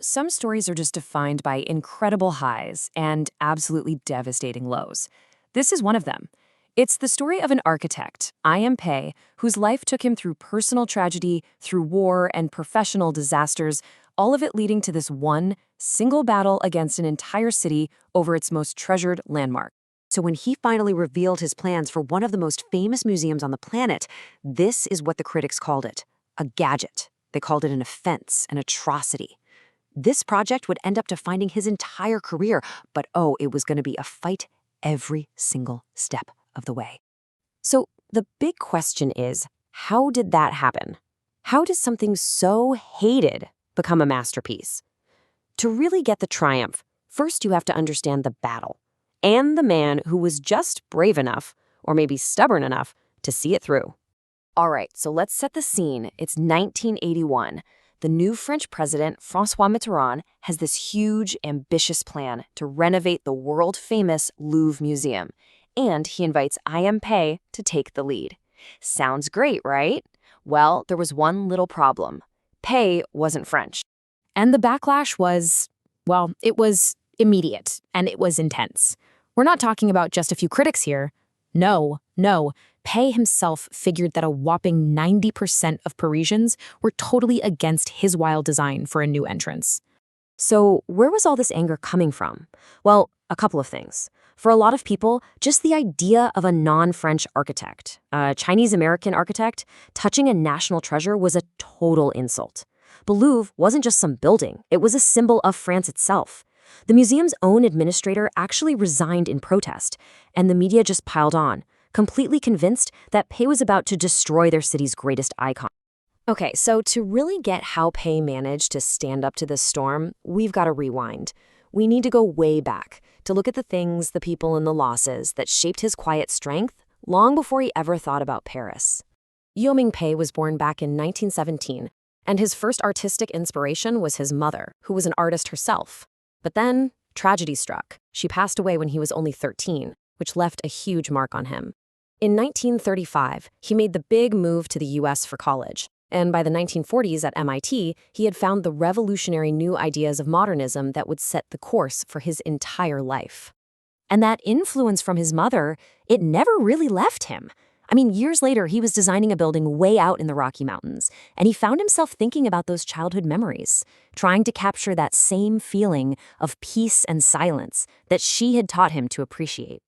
Some stories are just defined by incredible highs and absolutely devastating lows. This is one of them. It's the story of an architect, Pei, whose life took him through personal tragedy, through war, and professional disasters, all of it leading to this one single battle against an entire city over its most treasured landmark. So when he finally revealed his plans for one of the most famous museums on the planet, this is what the critics called it: a gadget. They called it an offense, an atrocity. This project would end up defining his entire career, but it was going to be a fight every single step of the way. So the big question is, how did that happen? How does something so hated become a masterpiece? To really get the triumph, first you have to understand the battle and the man who was just brave enough, or maybe stubborn enough, to see it through. All right, so let's set the scene. It's 1981. The new French president, François Mitterrand, has this huge, ambitious plan to renovate the world-famous Louvre Museum, and he invites Pei to take the lead. Sounds great, right? Well, there was one little problem. Pei wasn't French. And the backlash was, it was immediate, and it was intense. We're not talking about just a few critics here. No. Pei himself figured that a whopping 90% of Parisians were totally against his wild design for a new entrance. So where was all this anger coming from? Well, a couple of things. For a lot of people, just the idea of a non-French architect, a Chinese-American architect, touching a national treasure was a total insult. The Louvre wasn't just some building, it was a symbol of France itself. The museum's own administrator actually resigned in protest, and the media just piled on, completely convinced that Pei was about to destroy their city's greatest icon. Okay, so to really get how Pei managed to stand up to this storm, we've got to rewind. We need to go way back to look at the things, the people, and the losses that shaped his quiet strength long before he ever thought about Paris. Yoming Pei was born back in 1917, and his first artistic inspiration was his mother, who was an artist herself. But then, tragedy struck. She passed away when he was only 13, which left a huge mark on him. In 1935, he made the big move to the US for college, and by the 1940s at MIT, he had found the revolutionary new ideas of modernism that would set the course for his entire life. And that influence from his mother, it never really left him. Years later, he was designing a building way out in the Rocky Mountains, and he found himself thinking about those childhood memories, trying to capture that same feeling of peace and silence that she had taught him to appreciate.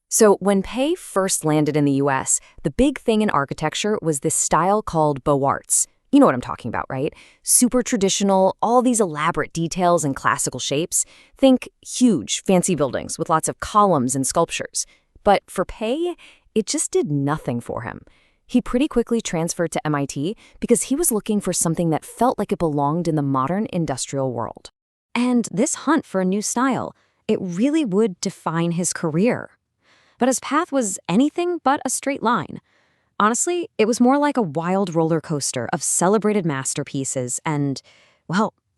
So when Pei first landed in the US, the big thing in architecture was this style called Beaux Arts. You know what I'm talking about, right? Super traditional, all these elaborate details and classical shapes. Think huge, fancy buildings with lots of columns and sculptures. But for Pei, it just did nothing for him. He pretty quickly transferred to MIT because he was looking for something that felt like it belonged in the modern industrial world. And this hunt for a new style, it really would define his career. But his path was anything but a straight line. Honestly, it was more like a wild roller coaster of celebrated masterpieces and,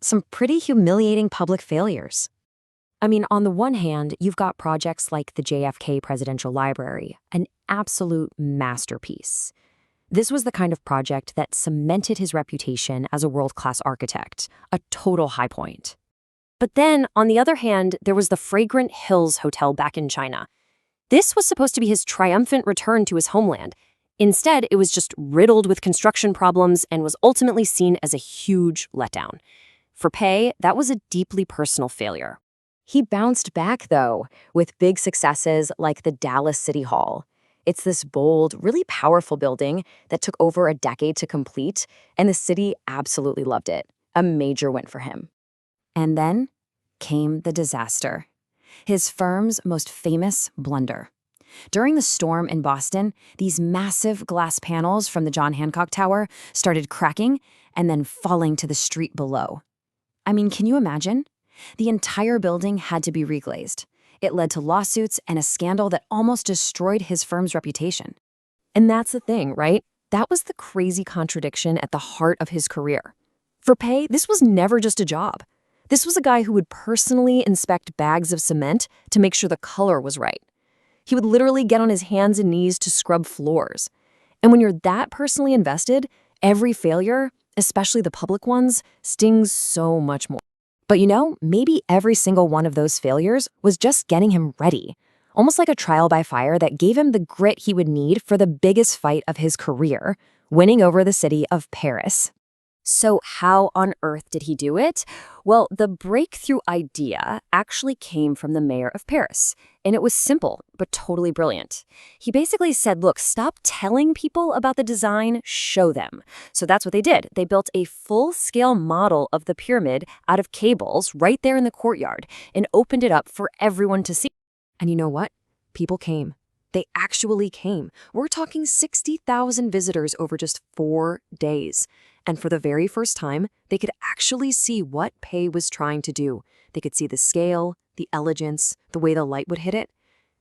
some pretty humiliating public failures. On the one hand, you've got projects like the JFK Presidential Library, an absolute masterpiece. This was the kind of project that cemented his reputation as a world-class architect, a total high point. But then, on the other hand, there was the Fragrant Hills Hotel back in China. This was supposed to be his triumphant return to his homeland. Instead, it was just riddled with construction problems and was ultimately seen as a huge letdown. For Pei, that was a deeply personal failure. He bounced back, though, with big successes like the Dallas City Hall. It's this bold, really powerful building that took over a decade to complete, and the city absolutely loved it. A major win for him. And then came the disaster. His firm's most famous blunder. During the storm in Boston, these massive glass panels from the John Hancock Tower started cracking and then falling to the street below. Can you imagine? The entire building had to be reglazed. It led to lawsuits and a scandal that almost destroyed his firm's reputation. And that's the thing, right? That was the crazy contradiction at the heart of his career. For Pei, this was never just a job. This was a guy who would personally inspect bags of cement to make sure the color was right. He would literally get on his hands and knees to scrub floors. And when you're that personally invested, every failure, especially the public ones, stings so much more. But you know, maybe every single one of those failures was just getting him ready. Almost like a trial by fire that gave him the grit he would need for the biggest fight of his career, winning over the city of Paris. So how on earth did he do it? Well, the breakthrough idea actually came from the mayor of Paris, and it was simple but totally brilliant. He basically said, look, stop telling people about the design, show them. So that's what they did. They built a full-scale model of the pyramid out of cables right there in the courtyard and opened it up for everyone to see. And you know what? People came. They actually came. We're talking 60,000 visitors over just 4 days. And for the very first time, they could actually see what Pei was trying to do. They could see the scale, the elegance, the way the light would hit it.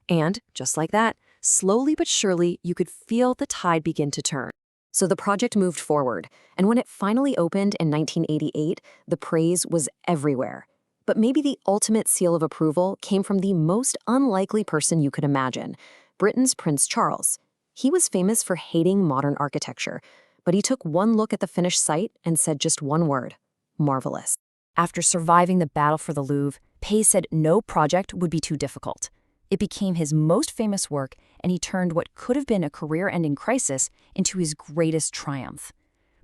And, just like that, slowly but surely, you could feel the tide begin to turn. So the project moved forward, and when it finally opened in 1988, the praise was everywhere. But maybe the ultimate seal of approval came from the most unlikely person you could imagine, Britain's Prince Charles. He was famous for hating modern architecture, but he took one look at the finished site and said just one word: marvelous. After surviving the battle for the Louvre, Pei said no project would be too difficult. It became his most famous work, and he turned what could have been a career-ending crisis into his greatest triumph.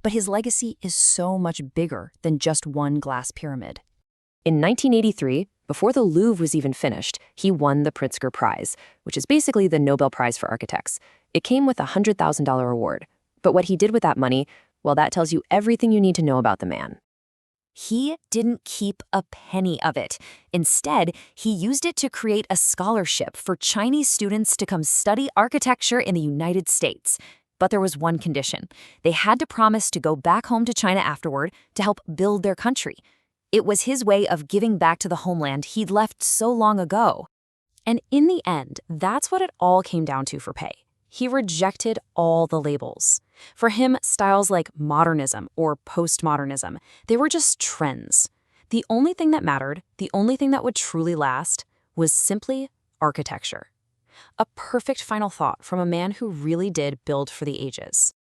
But his legacy is so much bigger than just one glass pyramid. In 1983, before the Louvre was even finished, he won the Pritzker Prize, which is basically the Nobel Prize for architects. It came with a $100,000 award. But what he did with that money, well, that tells you everything you need to know about the man. He didn't keep a penny of it. Instead, he used it to create a scholarship for Chinese students to come study architecture in the United States. But there was one condition. They had to promise to go back home to China afterward to help build their country. It was his way of giving back to the homeland he'd left so long ago. And in the end, that's what it all came down to for Pei. He rejected all the labels. For him, styles like modernism or postmodernism, they were just trends. The only thing that mattered, the only thing that would truly last, was simply architecture. A perfect final thought from a man who really did build for the ages.